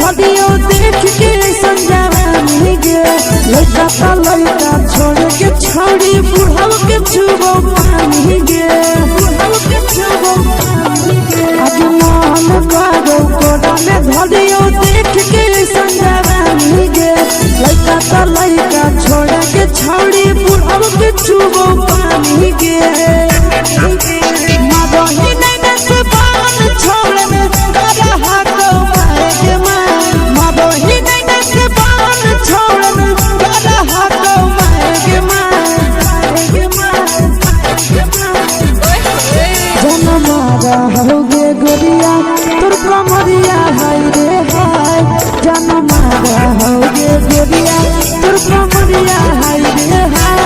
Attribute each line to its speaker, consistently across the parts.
Speaker 1: धदियो देख के संजवानी गे लड़का ता लड़का छोड़ के छोड़ी बुढ़ाव के छुबो पानी गे बुढ़ाव के छुबो पानी गे आज मन करो कोड़ा में धदियो देख के संजवानी गे लड़का ता लड़का छोड़ के छोड़ी बुढ़ाव के छुबो पानी गे मादोही नहीं से बान छोड़ में करा हाको मारे के मां मादोही नहीं से बान छोड़ में करा हाको मारे के मां जन्म होगे गोरिया तोर कमरिया हाय रे हाय जन्म होगे गोरिया तोर कमरिया हाय रे हाय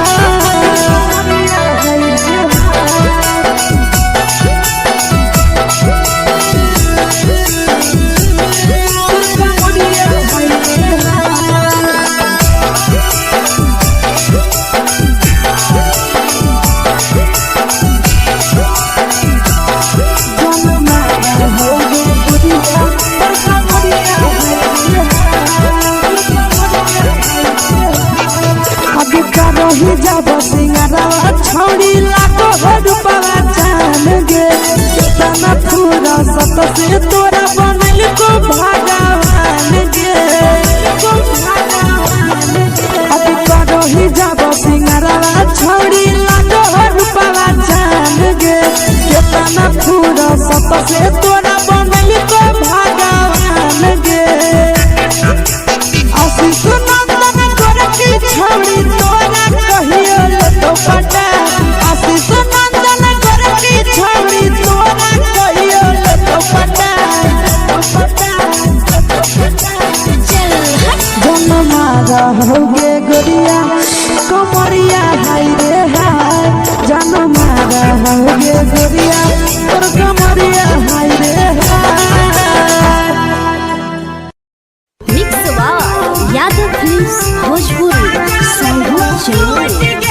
Speaker 1: जब सिंगारा छोड़ी लाखो रुपया जान गे कितना पूरा सत से तोरा बनल को भगवान गे अभी करो ही जब सिंगारा छोड़ी लाखो रुपया जान गे कितना पूरा सत से तोरा बनल को भगवान गे आशीष नंदन कर के छोड़ी तोरा पटा आशीष नंदन कर के छोड़ी तोरा कहियो तो पटा जन्म होगे गोरिया कमरिया हाय रे हाय जन्म होगे गोरिया तोर कमरिया हाय रे हाय।
Speaker 2: मिक्स वाह यादव फिल्म्स भोजपुरी संगीत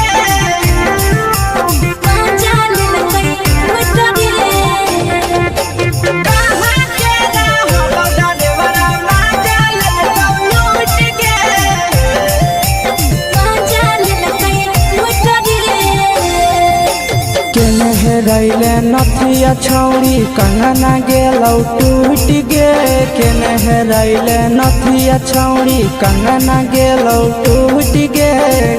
Speaker 2: चैनल
Speaker 1: रैले नथिया छौड़ी कंगना गेलौ टूट गे केने रैले नथिया छौड़ी कंगना गेलौ टूट गे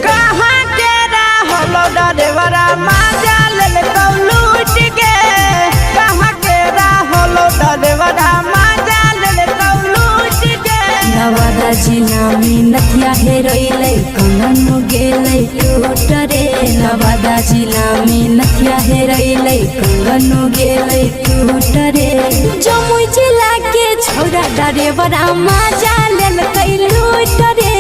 Speaker 1: कहाँ के रहलो डरेवरा माजा लेलकौ लूट गे कहाँ के रहलो डरेवरा माजा लेलकौ लूट गे
Speaker 2: नवादा जिला में नथिया हेरैले कंगन गेलै टूट रे नवादा जिला में नथिया हेरैले कंगन गेलै टूट रे जमुई जिला के छौड़ा डरेवरा माजा लेलकै लूट रे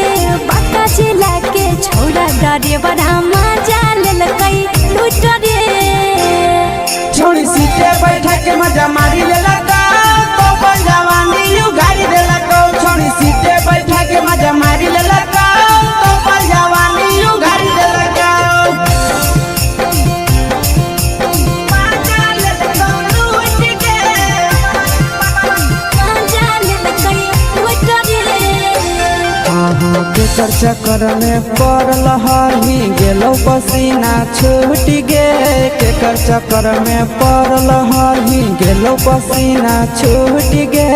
Speaker 2: बांका जिला के छौड़ा डरेवरा माजा लेलकै लूट रे
Speaker 1: छोड़ी सीटे बैठा के मजा मारी लेलकौ तो जवानी यू गाड़ी देलकौ छोड़ी सीटे बैठा के मजा मारी लेलकौ तो जवानी यू गाड़ी देलकौ केकर चक्कर में पड़ल हरही गेलो पसीना छूट गे केकर चक्कर में पड़ल हरही गेलो पसीना छूट गे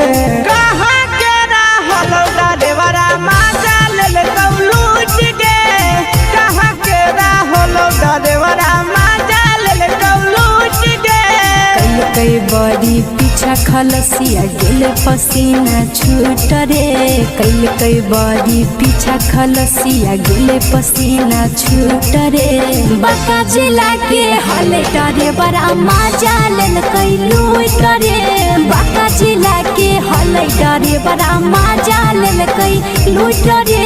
Speaker 1: कहाँ के रहलो डरेवरा माजा लेलकौ लूट गे कहाँ के रहलो डरेवरा माजा लेलकौ लूट गे
Speaker 2: कई बड़ी पीछा खलसिया गेल पसीना छूट रे कई बड़ी पीछा खलसिया गेल पसीना छूट रे बांका जिला के हले डरे बड़ा माजा लेलकै लूट रे बांका जिला के हले डरे बड़ा माजा लेलकै लूट रे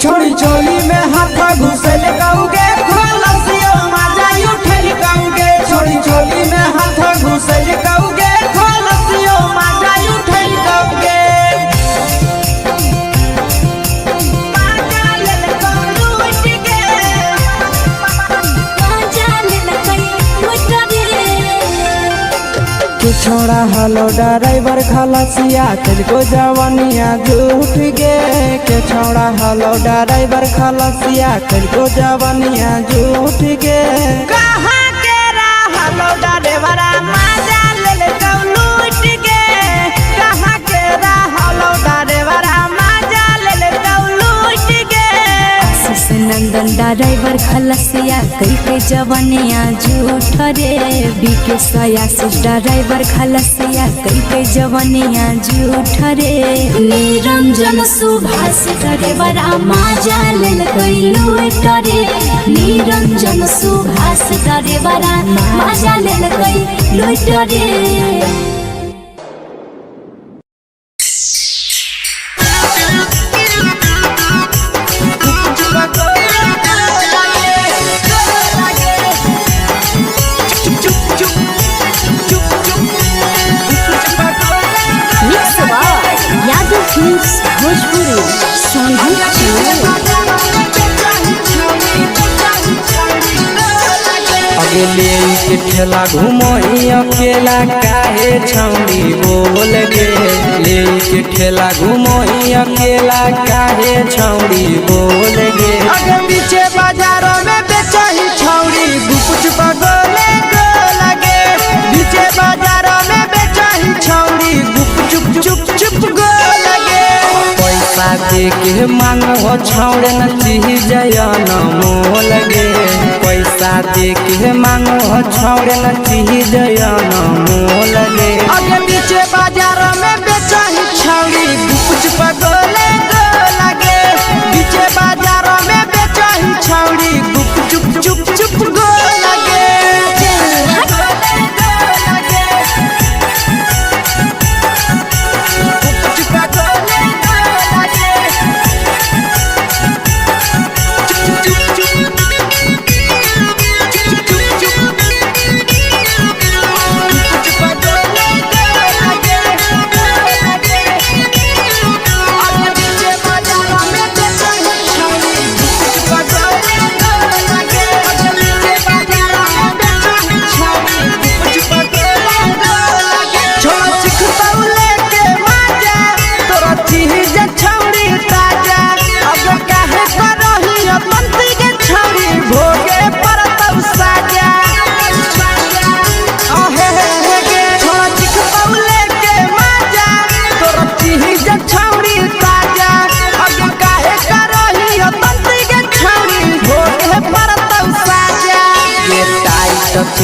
Speaker 1: छोड़ी चोली में हाथ घुसल कौगे खलसियो माजा उठल कौगे छोड़ी चोली में हाथ घुसल कौगे खलसियो माजा उठल कौगे माजा लेलकौ लूट गे माजा लेलकै लूट रे कुछ छोड़ा हलो ड्राइवर खलसिया तुझको जवानिया झूठ गे के छोड़ा हलो ड्राइवर खलसिया तुझको जवानिया झूठ गे
Speaker 3: कहाँ के हलो ड्राइवर मजा ले लूट गे कहाँ के हलो ड्राइवर मजा ले लूट गे
Speaker 2: नंदन ड्राइवर खलसिया कई के जवानिया झूठ रे बीके आशीष ड्राइवर खलसिया कई के जवानिया झूठ रे निरंजन सुभाष ड्राइवर मजा ले लूट रे निरंजन सुभाष ड्राइवर मजा ले लूट रे
Speaker 1: अगले के ठेला घुमोई अकेला काहे छौड़ी बोल गे ले के ठेला घुमोई अकेला काहे छौड़ी बोल गे
Speaker 3: अगे पीछे बाजारों में बेचही छौड़ी गुपुच पगोले गो लगे पीछे बाजारों में बेचही छौड़ी गुप चुप चुप चुप गो लगे
Speaker 1: पैसा दे के मांगो छौड़े न चीज न मोल गे पैसा दे के मांगो छौड़े न चीज न मोल गे
Speaker 3: अगे पीछे बाजारों में बेचही छौड़ी गुपुच पगोले गो लगे पीछे बाजारों में बेचही छौड़ी गुप चुप चुप चुप गो लगे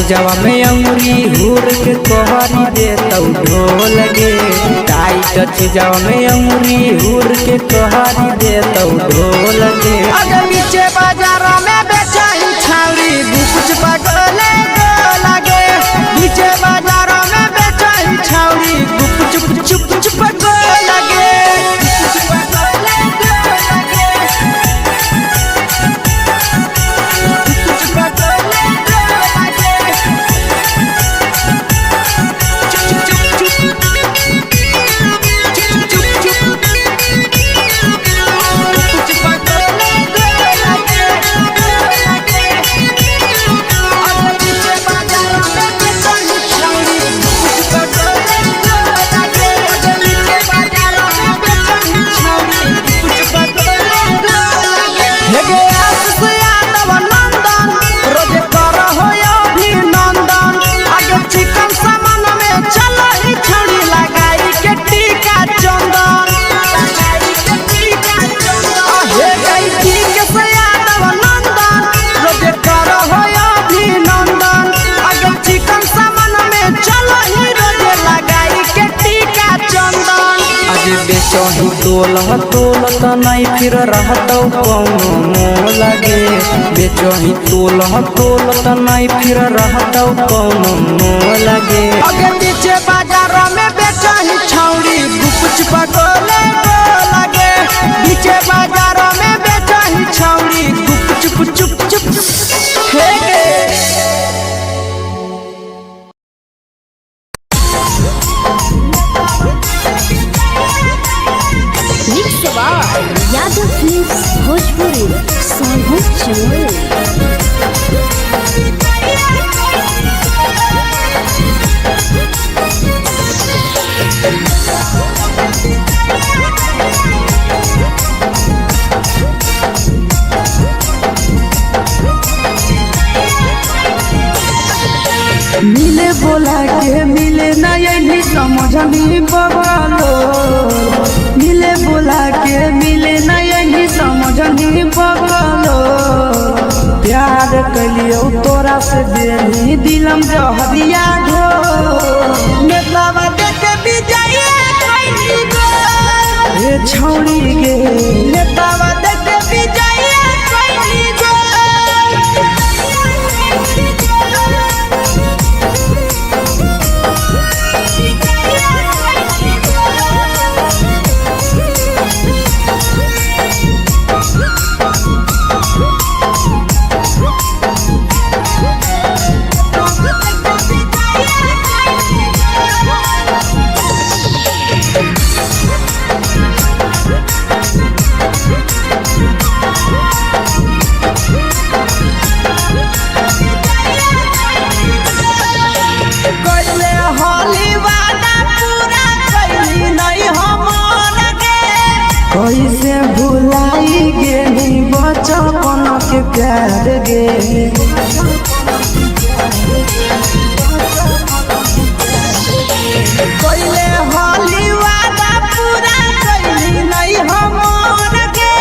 Speaker 1: जवा में अंगुरी हुर के तोहरी दे तो ढोल गे टाइट जवा में अंगुरी हुर के तोहरी दे तो ढोल गे
Speaker 3: अगर नीचे बाजारों में बेचही छौड़ी गुपुच पगोले गो लगे नीचे बाजारों में बेचही छौड़ी गुप चुप चुप चुप गो लगे
Speaker 1: बेचही तोल त नहीं फिर रहतौ कौनो मोल गे बेचही तोल त नहीं फिर रहतौ कौनो मोल गे
Speaker 3: अगे पीछे बाजारों में बेचही छौड़ी गुपुच पगोले गो लगे पीछे बाजारों में बेचही छौड़ी गुप चुप चुप चुप हे
Speaker 2: यादव फिल्म्स भोजपुरी
Speaker 3: बगलो मिले बुला के मिले नहीं समझनी बगलो प्यार कलियो तोरा से देनी दिलम जहरिया घो नेतावा देखे विजय कैली गो ए छौड़ी गे नेतावा देखे विजय कैली गो कैसे भुलाई गे बचपन के प्यार गे कैले होली वादा पूरा कैली नहीं हमर गे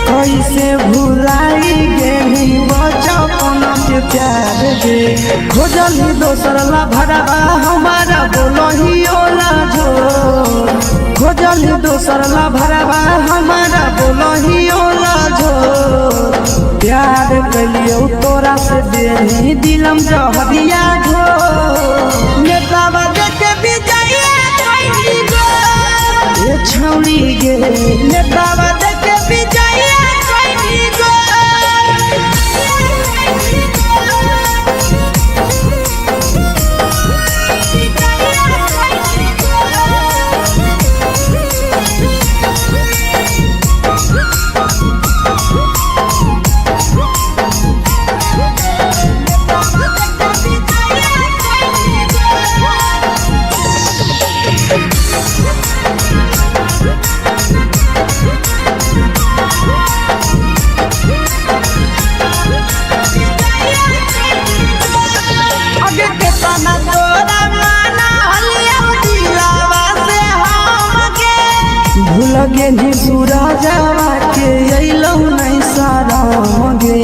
Speaker 3: कैसे भुलाई गे बचपन के प्यार गे खोजली दोसर ला भरवा हमारा बोलही ओला जो खोजली दोसर ला भरवा हमारा बोलही ओला जो प्यार कलियो तोरा से देनी दिलम जहरिया घो नेतावा देखे विजय कैली गो ए छौड़ी गे नेतावा देखे विजय कैली गो लगे नी सूरजवा के अइलौ नहीं सारा गे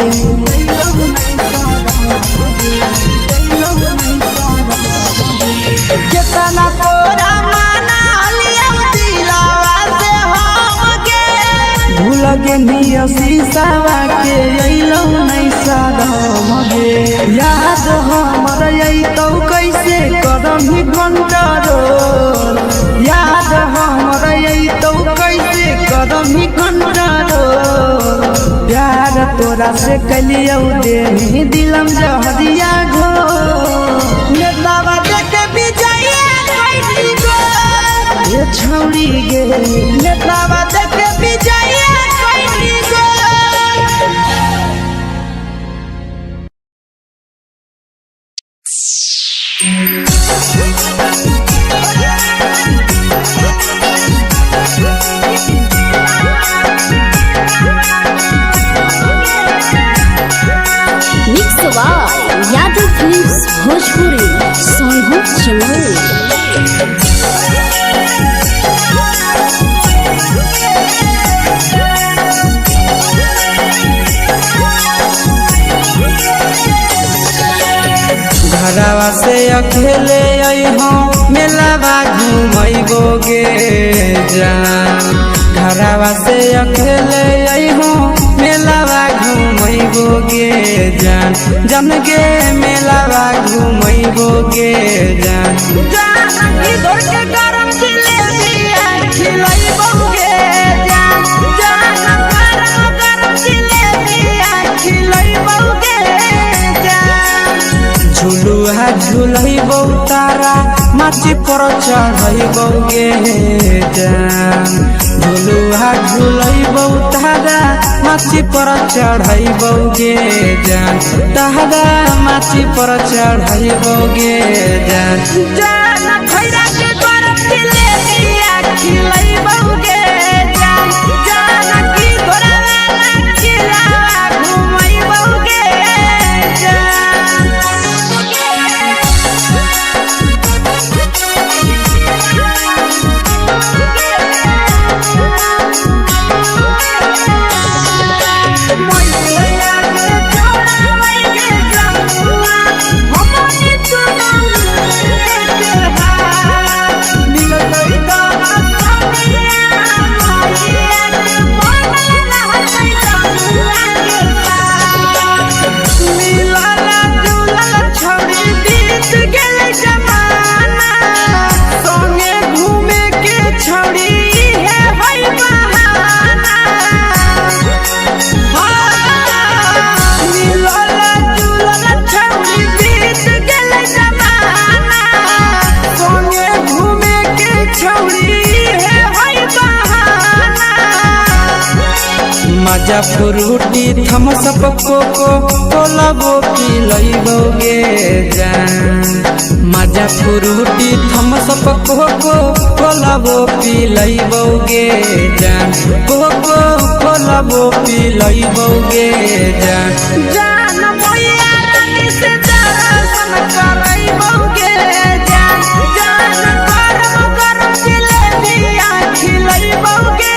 Speaker 3: केतना तोरा माना लिया दिलावा से हम गे भूल गे नी शीशावा के अइलौ नहीं सारा गे याद हमर अइतौ कैसे कदम ही घंटारो याद हमर अइतौ कैसे कदम ही घंटारो प्यार तोरा से कलियो देनी दिलम जहरिया घो नेतावा देखे विजय कैली गो ए छौड़ी गे नेतावा देखे विजय कैली गो
Speaker 2: यादव फिल्म्स भोजपुरी सोनू चमोली
Speaker 3: घरवा से अकेले अइहो मेलावा घूमैबो गे जान घरवा से अकेले अइहो मेलावा घूमैबो गे जान जम गे मेलावा घूमैबो गे जान जान की दौड़ के गरम जिलेबिया खिलैबो गे जान जान गरम जिलेबिया खिलैबो गे जान झुलुहा झुलैबो तारा माची पर चढ़ैबो गे जान झुलुहा झुलैबो तारा माची पर चढ़ैबो गे जान तारा माची पर चढ़ैबो गे जान जान खैरा के गरम जिलेबिया खिलैबो गे जान जान की घोड़ावाला खिलावा घुमैबो गे जान मजा फ्रूटी थम्स अप कोको कोला वो पी लइबोगे जान मजा फ्रूटी थम्स अप कोको कोला वो पी लइबोगे जान कोको कोला वो पी लइबोगे जान जान भैया रानी से दर्शन करइबोगे जान जान गरम गरम जिलेबिया खिलइबोगे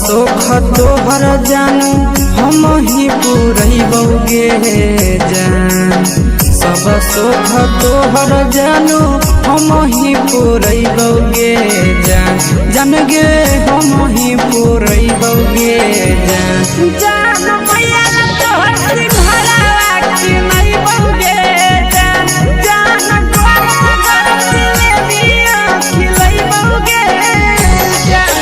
Speaker 3: सुख तोहर जानू हम ही पूरइबोगे जान सब सुख तोहर जानू हम ही पूरइबोगे जान जान गे हम ही पूरइबोगे जान जान भैया तोहर सिंहरावा की नइबोगे जान जान गरम गरम जिलेबिया खिलइबोगे जान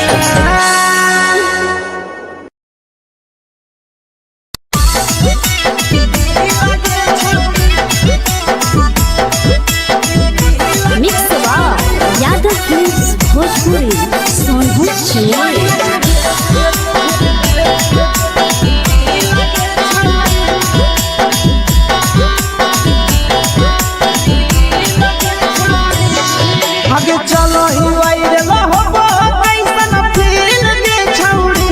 Speaker 2: भोजपुरी सोनू
Speaker 3: आगे चलो ही वायरल होबो कैसन फील दे छौड़ी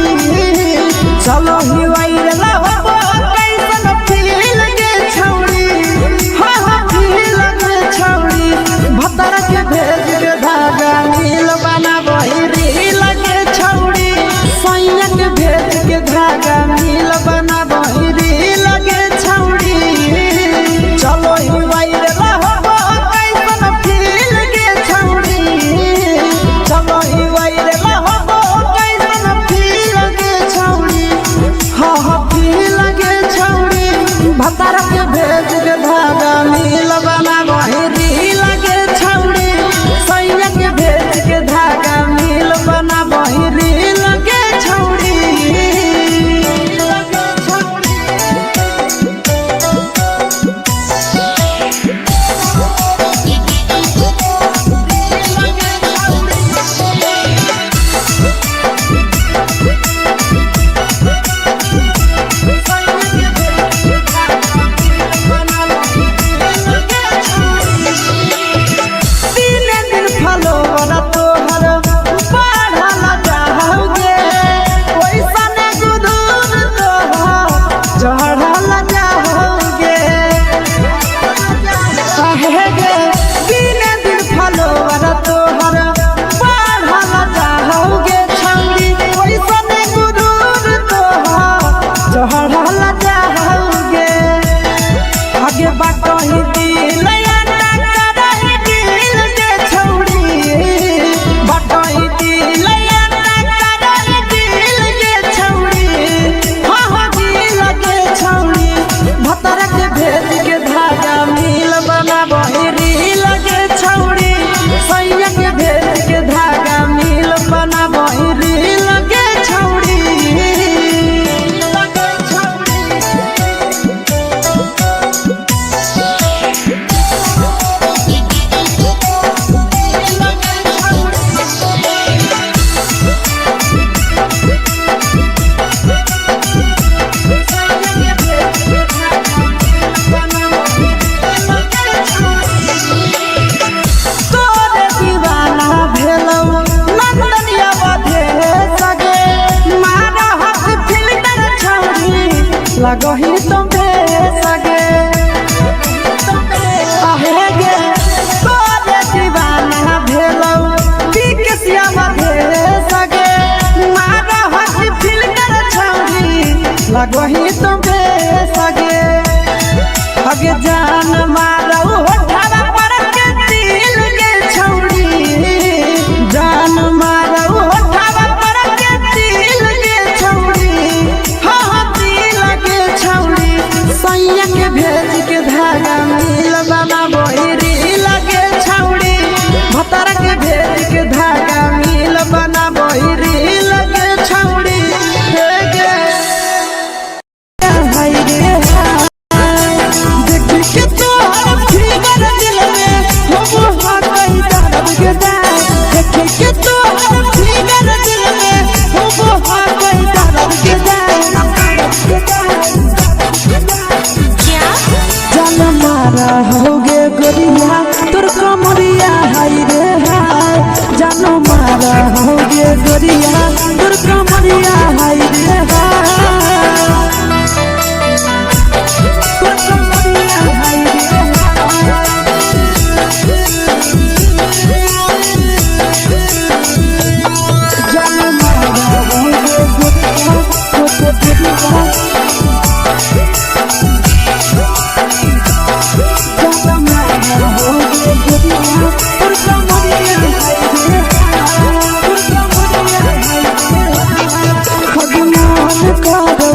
Speaker 3: चलो ही वायरल होबो कैसन फील दे छौड़ी हां फील दे छौड़ी भतर के भेज के धागा नील बना बहिरी लगे छौड़ी सैया के भेज के धागा नील बना बहिरी लगे छौड़ी चलो ही वायरल होबो कैसन फील दे छौड़ी चलो ही वायरल होबो कैसन फील दे छौड़ी हां फील दे छौड़ी भतर के भेज के धागा नील बना बहिरी लगे छौड़ी सैया के भेज के धागा नील बना बहिरी लगे छौड़ी लगही तुम्हें लगही तो बेसगे अगे जान मारो होठवा पर के दिल के छौड़ी जान मारो होठवा पर के दिल के छौड़ी हाँ दिल के छौड़ी सैया के भेज के धागा मिल बाबा बोहरी लगे छौड़ी भतर के भेज के धागा मिल बना बोहरी लगे छौड़ी
Speaker 1: होगे गोरिया तोर कमरिया हाय रे हाय जानो मारा होगे गोरिया तोर कमरिया हाय रे हाय तोर कमरिया हाय रे जानो मारा होगे गोरिया तोर कमरिया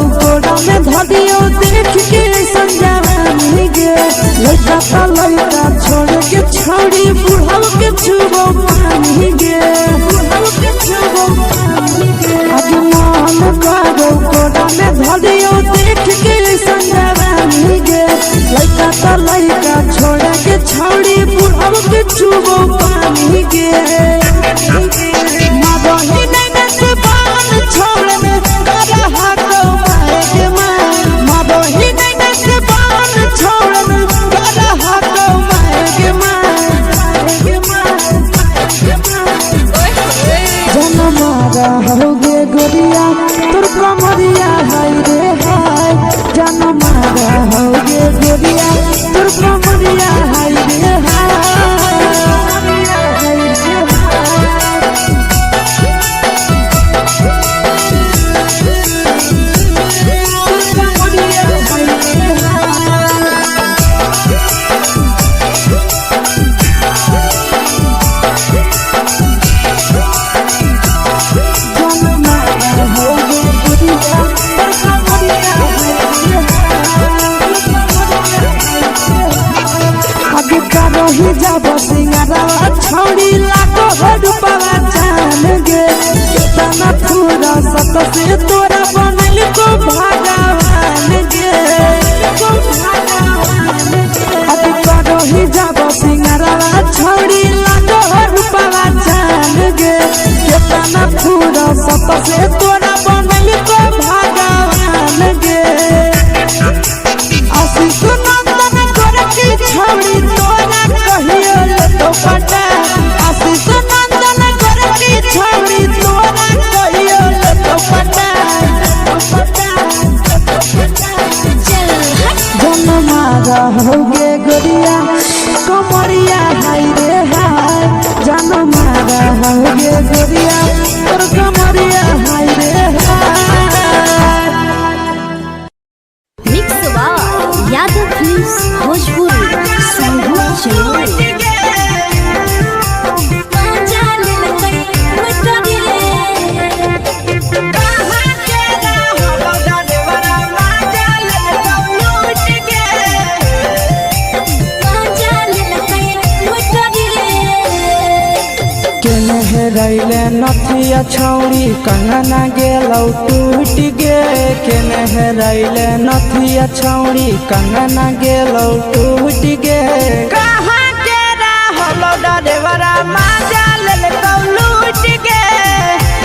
Speaker 1: धदियो देख के समझावानी गे लड़का का लड़का छोड़ के छोड़ी बुढ़ाव के छुबो पानी गे बुढ़ाव के छुबो पानी गे अभिमान करो कोड़ा में धदियो देख के समझावानी गे लड़का का लड़का छोड़ के छोड़ी बुढ़ाव के छुबो पानी गे माबही नहीं से बान छोड़ में करा हाथों होगे गोरिया तोर कमरिया हाय रे हाय जानो मारा होगे गोरिया तोर कमरिया हाय रे रही जब सिंगारा छोड़ी लाखों रुपवा जान गे कितना पूरा सत से तोरा बनल को भगवान गे रही जब सिंगारा छोड़ी लाखों रुपवा जान गे कितना पूरा सत से तोरा बनल को भगवान गे आशीष नंदन गोरखी छोड़ी तोरा कहियो तो पटा आशीष नंदन गोरखी छोड़ी तोरा कहियो तो पटा जन मारा होगे गोरिया कमरिया हाय रे हाय जन मारा होगे गोरिया तोर कमरिया हाय रे हाय
Speaker 2: मिक्स वा यादव फिल्म्स भोजपुरी संगीत चलो
Speaker 3: रैले नथिया छौड़ी कंगना गेलौ टूट गे केने रैले नथिया छौड़ी कंगना गेलौ टूट गे कहाँ के रहलो डरेवरा माजा लेलकौ लूट गे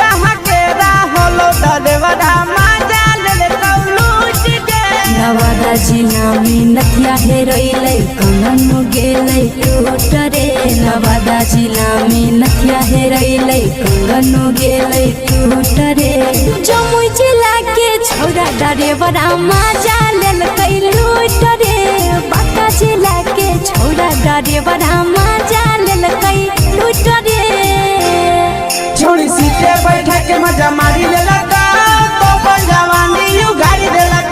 Speaker 3: कहाँ के रहलो डरेवरा माजा लेलकौ लूट गे
Speaker 2: नवादा जिला में नथिया हेरैलै कंगन गेलै टूट रे नवादा जिला में नथिया हेरैलै कंगन गेलै टूट रे जमुई जिला के छौरा डरेवरा माजा लेलकै लूट रे बांका जिला के छौरा डरेवरा माजा लेलकै लूट रे
Speaker 3: छोड़ी सीटे बैठा के मजा मारी लेलका तो जवानी यू गाड़ी देलका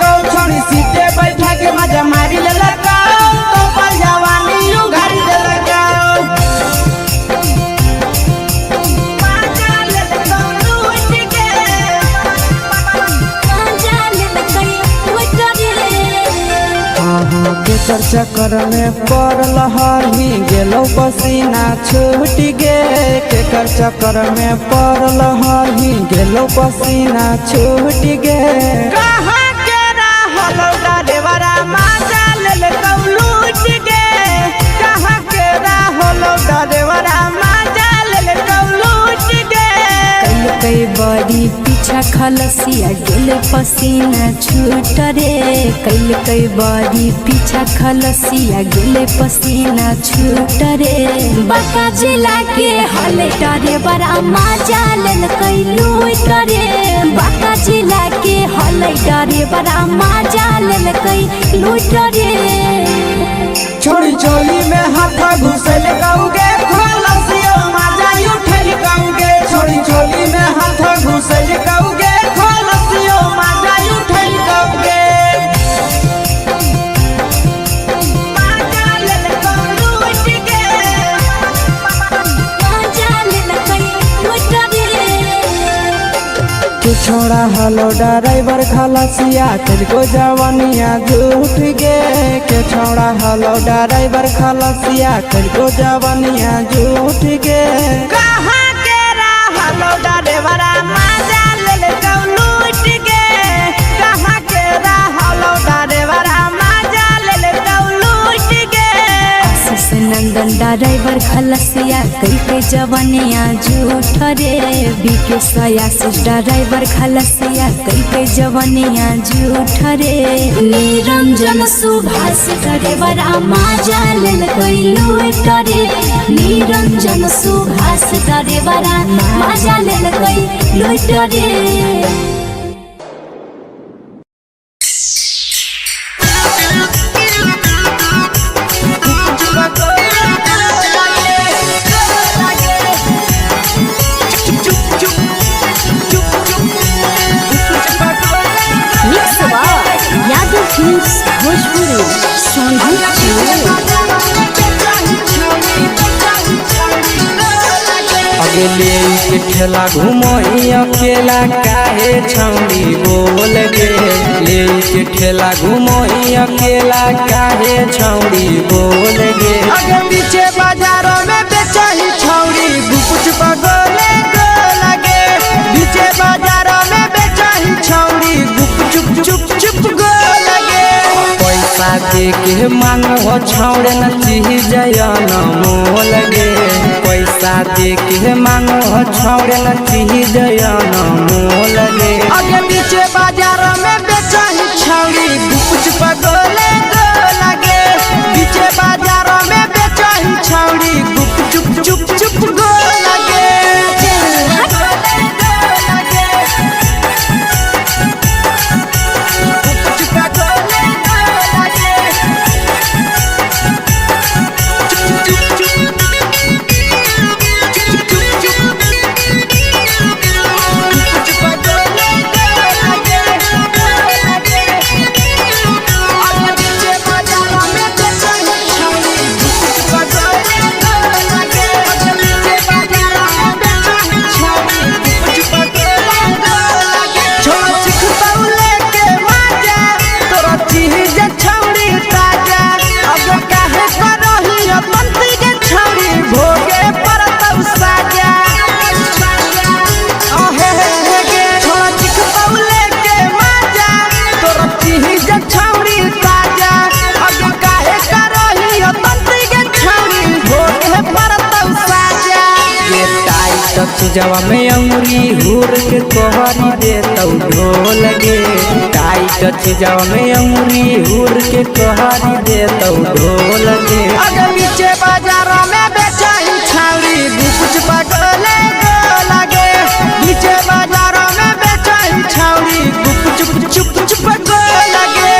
Speaker 3: केकर चक्कर में पड़ल हही गेलो पसीना छूट गे केकर चक्कर में पड़ल हही गेलो पसीना छूट गे कहाँ के रहलो डरेवरा माजा लेल कौलूट गे कहाँ के रहलो डरेवरा माजा लेल कौलूट गे
Speaker 2: कई बड़ी पीछा खलसिया गेल पसीना छूट रे कई बड़ी पीछा खलसिया गेल पसीना छूट रे बाका जिला के हले डरे बड़ा मजा लेल कई लूट रे बाका जिला के हले डरे बड़ा मजा लेल कई लूट रे
Speaker 3: छोड़ी चोली में हाथ घुसल गाऊगे खलसिया मजा उठल गाऊगे छोड़ी चोली में हाथ घुसल गाऊगे खलसिया मजा उठल गाऊगे
Speaker 2: मजा लेल कई लूट गे मजा लेल कई लूट रे
Speaker 3: तू छोड़ा हलो ड्राइवर खलसिया तुझको जवानिया झूठ गे के छोड़ा हलो ड्राइवर खलसिया तुझको जवानिया झूठ गे कहाँ के रहलो ड्राइवरा मजा लेल कौलूट गे कहाँ के रहलो ड्राइवरा मजा लेल कौलूट गे
Speaker 2: आशीष नंदन ड्राइवर खलसिया कई जवानिया झूठ रे बीके आशीष ड्राइवर खलसिया कई जवानिया झूठ रे निरंजन सुभाष ड्राइवर मजा लेल कई लूट रे निरंजन सुभाष ड्राइवर मजा लेल कई लूट रे भोजपुरी
Speaker 3: अगले के ठेला घुमई अकेला काहे छौड़ी बोल गे ले के ठेला घुमई अकेला काहे छौड़ी बोल गे अगे पीछे बाजारों में बेचही छौड़ी गुपुच पगोले गो लगे पीछे बाजारों में बेचही छौड़ी गुप चुप चुप गो लगे पैसा दे के मांग हो छौड़े न चीज जयन मोल गे पैसा दे के मांग हो छौड़े न चीज जयन मोल गे अगे पीछे बाजार में बेचही छौड़ी गुपुच पगोले गो लगे पीछे बाजार में बेचही छौड़ी गुप चुप गो लगे जवा में अंगुरी हुर के कोहरी दे तौ ढोल गे टाइट जवा में अंगुरी हुर के कोहरी दे तौ ढोल गे अगे पीछे बाजार में बेचही छौड़ी गुपुच पगोले गो लगे पीछे बाजार में बेचही छौड़ी गुप चुप गो लगे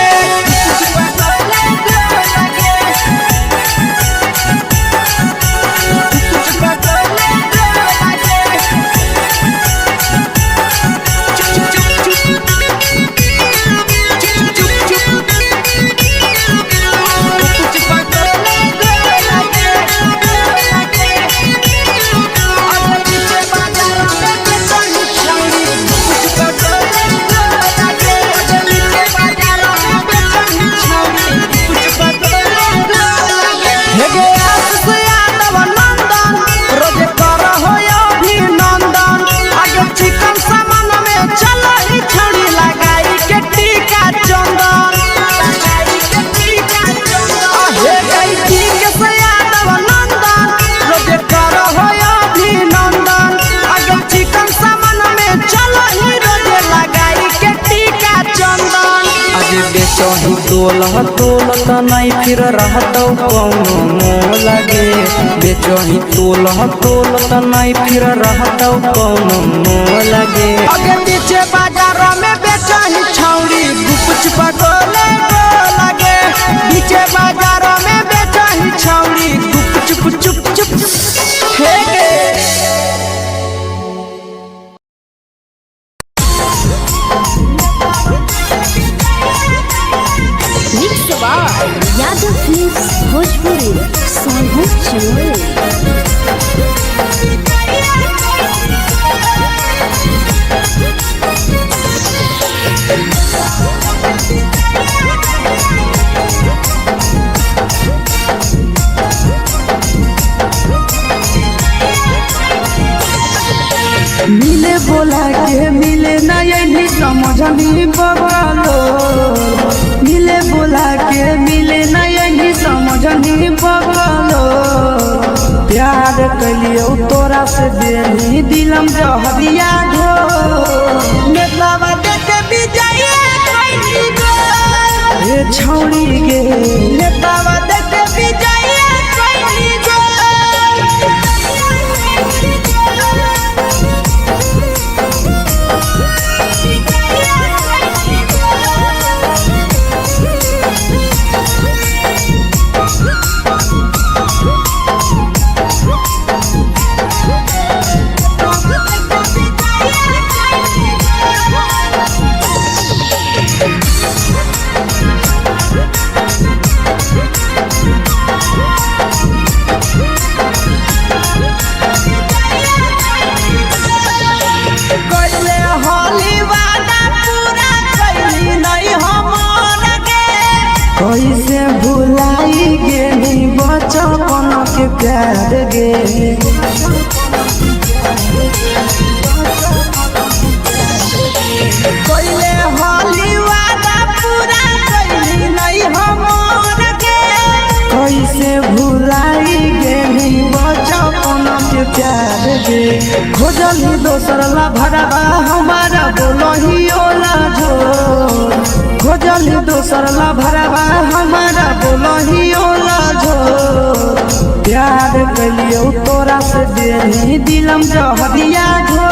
Speaker 3: बेचही तोलत नहीं फिर रहतौ कौनो मोह लगे बेचही तोलत नहीं फिर रहतौ कौनो मोह लगे आगे पीछे बाजारों में बेचही छौड़ी गुपचुप गोले लगे पीछे बाजारों में बेचही छौड़ी गुपचुप चुप चुप हे
Speaker 2: यादव फिल्म्स भोजपुरी सोनू चमोली।
Speaker 1: मिले बोला के मिले नहीं समझनी बगलो मिले बोला के मिले नहीं समझनी बगलो प्यार कलियो तोरा से देनी दिलम जहरिया घो मेलावा देखे बिजाइए ए छौड़ी गे मेलावा देखे बिजाइए कैसे भुलाई गे बचपन के प्यार गे कैले होली वादा पूरा कैली नहीं हमर गे कैसे भुलाई गे बचपन के प्यार गे खोजली दोसर ला भरवा हमारा बोलही ओला झोर खोजली दोसर ला भरवा हमारा बोलही ओला झोर प्यार कलियो तोरा से देनी दिलम जहरिया घो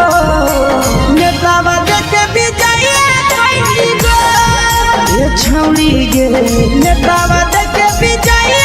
Speaker 1: नेतावा देखे बिजाइए ये छौड़ी गे नेतावा देखे बिजाइए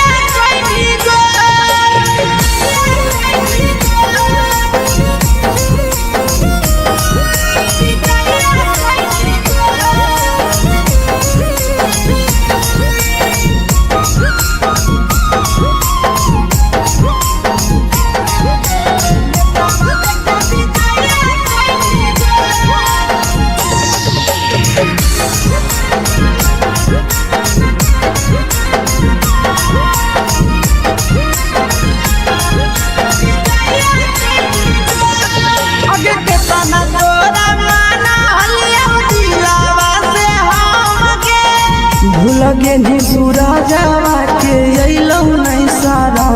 Speaker 1: लगे नी सूरजवा के अइलौ नहीं सारा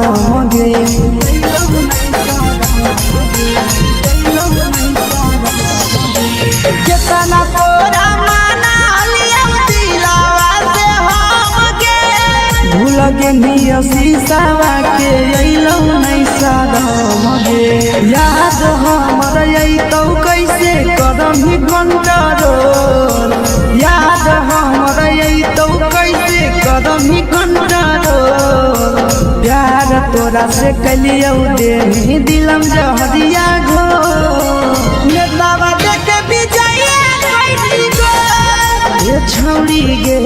Speaker 1: गे केतना तोरा माना लिया दिलावा से हम गे भूल गे नी शीशावा के अइलौ नहीं सारा गे याद हमर अइतौ कैसे करम घंटा रोल याद हमर अइतौ कैसे कदम घंटा प्यार तोरा से कलियो देनी दिलम जहरिया घो नेतावा देखे बिजाइए ये छौड़ी गे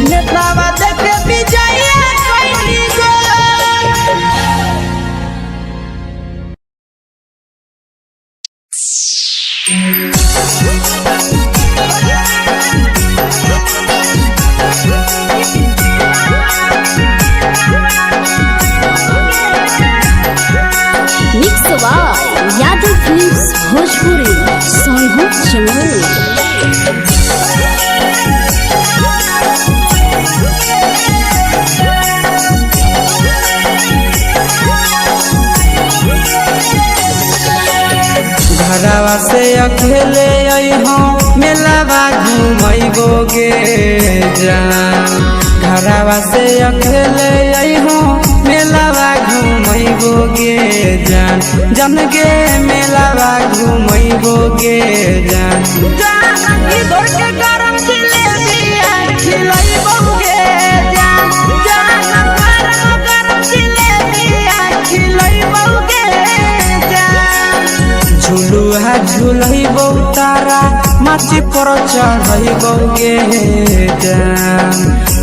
Speaker 1: नेतावा देखे बिजाइए
Speaker 2: यादव फिल्म्स भोजपुरी सोनू चमोली।
Speaker 3: घरवा से अकेले अइहो मेलावा घूमई घुमैबोगे जान घरवा से अकेले अइहो मेलावा घुमैबोगे जान जन गे मेलावा घुमैबोगे जान
Speaker 1: जानकी दौड़ के गरम जिलेबिया खिलैबोगे जान गरम जिलेबिया खिलैबोगे जान
Speaker 3: झुलुहा झुलैबो तारा माची पर चढ़ैबोगे जान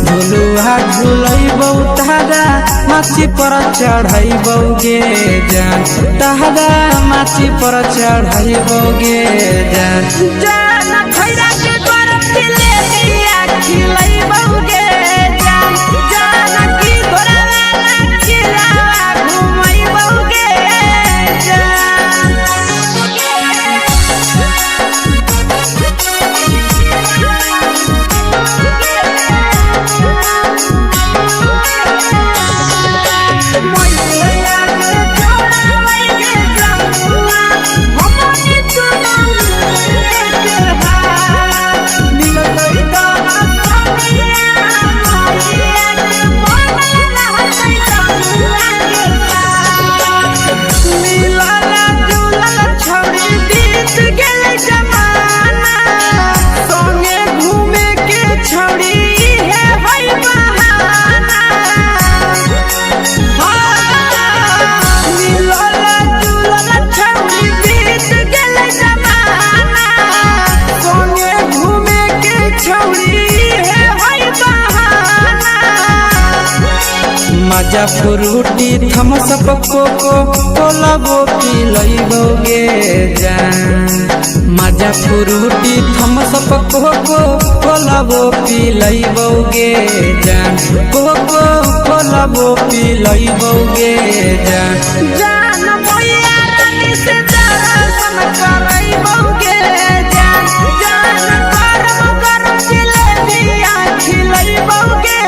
Speaker 3: झुलुहा झुलैबो तारा माची पर चढ़ैबोगे जान तारा माची पर चढ़ैबोगे जान
Speaker 1: जान खैरा के गरम जिलेबिया खिलैबोगे जान जानकी दौड़वा खिलावा घुमैबोगे
Speaker 3: मजा फ्रूटी थमसप कोको कोलाबो पिलैबोगे जान मजा फ्रूटी थमसप कोको कोलाबो पिलैबोगे जान कोको कोलाबो पिलैबोगे जान
Speaker 1: जान भैया रानी से दर्शन करैबोगे जान गरम जिलेबिया खिलैबोगे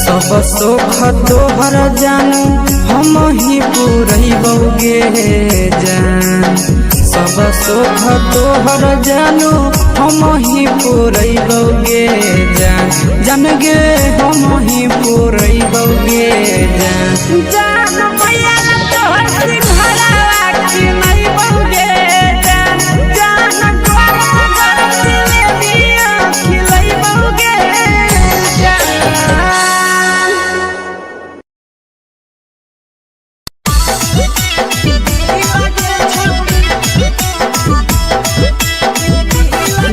Speaker 3: सब सुख तोहर जानू हम ही पुरैबोगे जान सब सुख तोहर जानू हम ही पुरैबोगे जान जन गे हम ही पुरैबोगे जान
Speaker 1: जान भैया तोहर सिंघाड़ा खिलैबोगे जान गरम जिलेबिया खिलैबोगे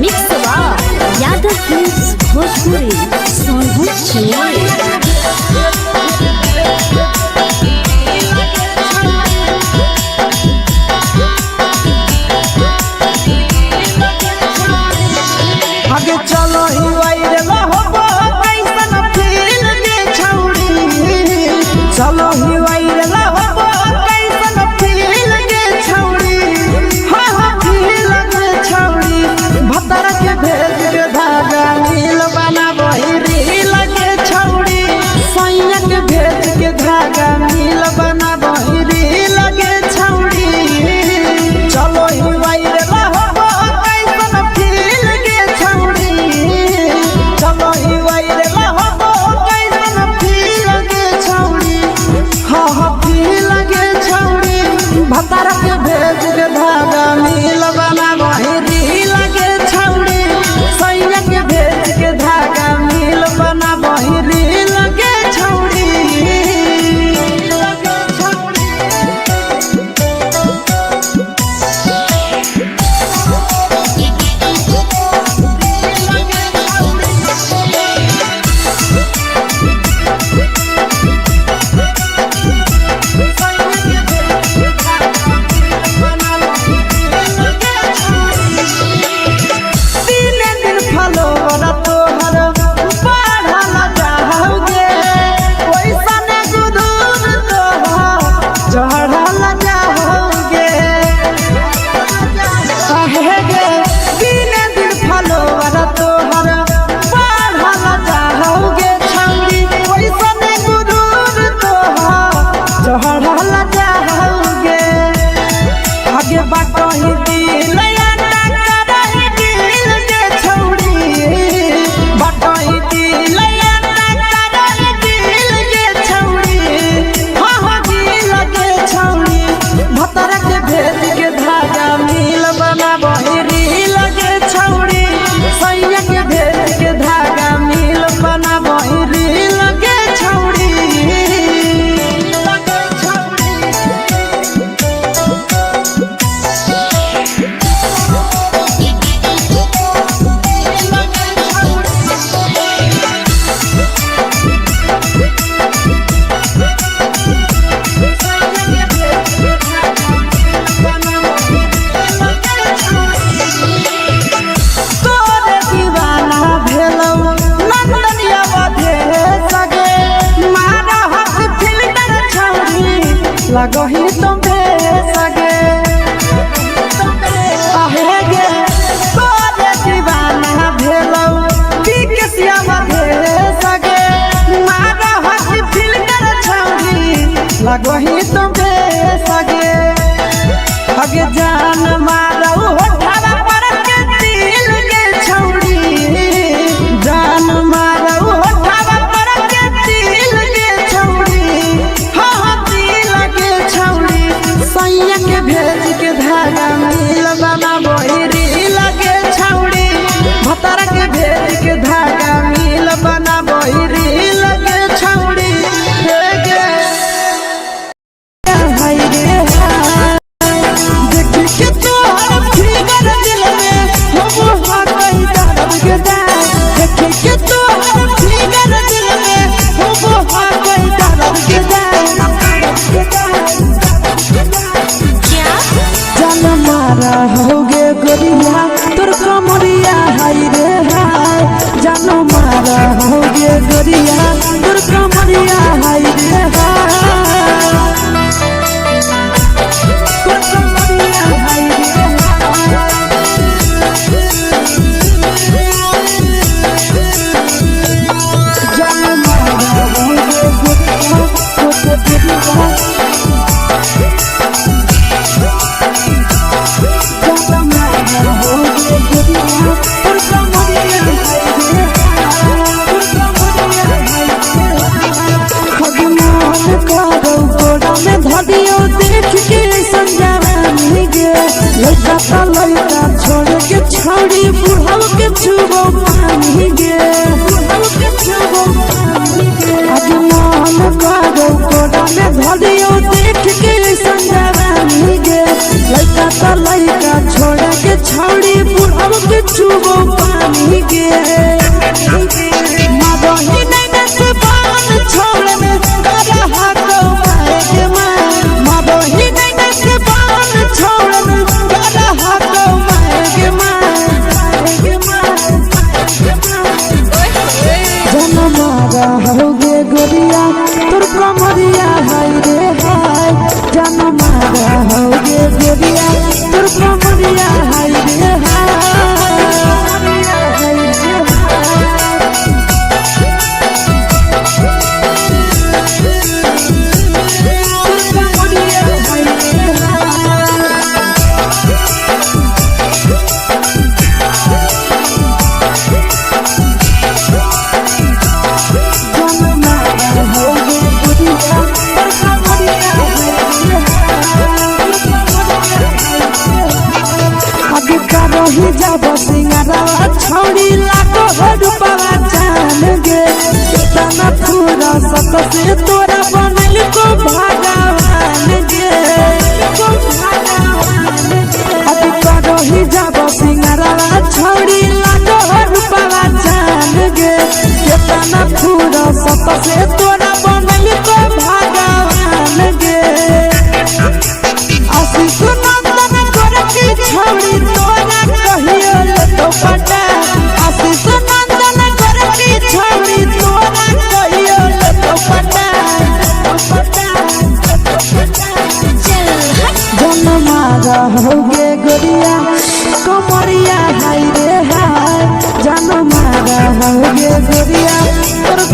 Speaker 2: मिक्स यादव फिल्म्स भोजपुरी सोनू छिया
Speaker 3: लगो ही तो बेसगे अगे जान मारो होठवा पर के दिल के छौड़ी जान मारो होठवा पर के दिल के छौड़ी हाँ दिल के छौड़ी सैया के भेज के धागा मिल बना बोहिरी लगे छौड़ी भतर के भेज के धागा मिल बना बोहिरी लगे छौड़ी
Speaker 1: होगे गोरिया तोर कमरिया हाय रे हाय जानो मारा होगे गोरिया तोर कमरिया हाय रे हाय तोर कमरिया हाय रे जानो मारा होगे गोरिया तोर कमरिया लड़का छोड़ के छौड़ी बुढ़ाव के छुबो पानी गे बुढ़ाव के छुबो पानी गे आज मन करो कोड़ा में धरियो देख के संजवानी गे लड़का छोड़ के छौड़ी बुढ़ाव के छुबो पानी गे मगही नहीं से बान छोड़ में करा हाथो माए के मां मगही नहीं से बान छोड़ में करा हाथो माए के मां जन मारा होगे गोरिया तोर कमरिया हाय रे हाय जन मारा होगे गोरिया तोर कमरिया हाय रे रही जब सिंगारा छौड़ी लाखो रुपवा जान गे कितना पूरा सत से तोरा बनल को भगवान गे अभी रही जब सिंगारा छौड़ी लाखो रुपवा जान गे कितना पूरा सत से तोरा बनल को भगवान गे आशीष नंदन गोरखी छौड़ी तोरा कहियो तो पटा आशीष नंदन गोरखी छौड़ी तोरा कहियो तो पटा जन मारा होगे गोरिया कमरिया हाय रे हाय जन मारा होगे गोरिया तोर